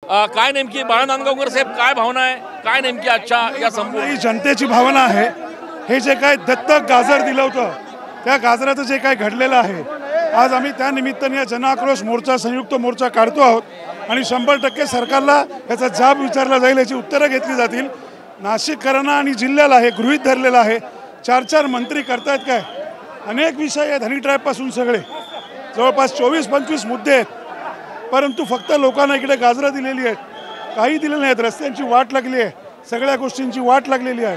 काय नेमकी बाळा नांदगावकर साहेब काय भावना आहे, काय नेमकी आजच्या या संपूर्ण जनतेची भावना आहे? हे जे काय दत्तक गाजर दिलं होतं त्या गाजराचं जे काय घडलेलं आहे, आज आम्ही त्या निमित्ताने या जनआक्रोश मोर्चा संयुक्त मोर्चा काढतो आहोत आणि 100% सरकारला याचा जाब विचारला जाईल, याची उत्तरं घेतली जातील। नाशिककरांना आणि जिल्ह्याला हे गृहीत धरलेलं आहे। 4 मंत्री करतायत काय, अनेक विषय आहेत, हनी ट्रॅपपासून सगळे जवळपास 24-25 मुद्दे आहेत, परंतु फक्त लोकांना इकडे गाजरं दिलेली आहेत, काही दिलेलं नाहीत। रस्त्यांची वाट लागली आहे, सगळ्या गोष्टींची वाट लागलेली आहे।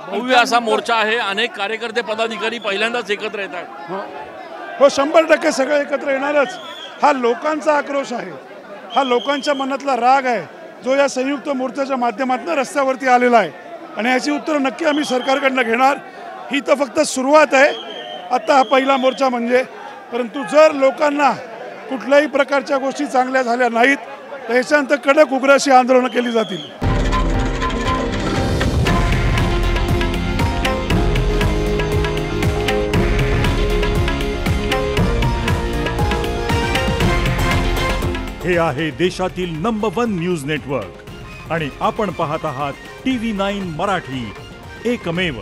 भव्य असा मोर्चा आहे, अनेक कार्यकर्ते पदाधिकारी पहिल्यांदाच एकत्र येतात। हो 100% सगळे एकत्र येणारच। हा लोकांचा आक्रोश आहे, हा लोकांच्या मनातला राग आहे, जो या संयुक्त मोर्चाच्या माध्यमातून रस्त्यावरती आलेला आहे आणि याची उत्तरं नक्की आम्ही सरकारकडनं घेणार। ही तर फक्त सुरुवात आहे, आता हा पहिला मोर्चा म्हणजे, परंतु जर लोकांना कुठल्याही प्रकारच्या गोष्टी चांगल्या झाल्या नाहीत तर याच्यानंतर कडक उग्र अशी आंदोलनं केली जातील। हे आहे देशातील नंबर 1 न्यूज नेटवर्क आणि आपण पाहत आहात TV9 मराठी, एकमेव।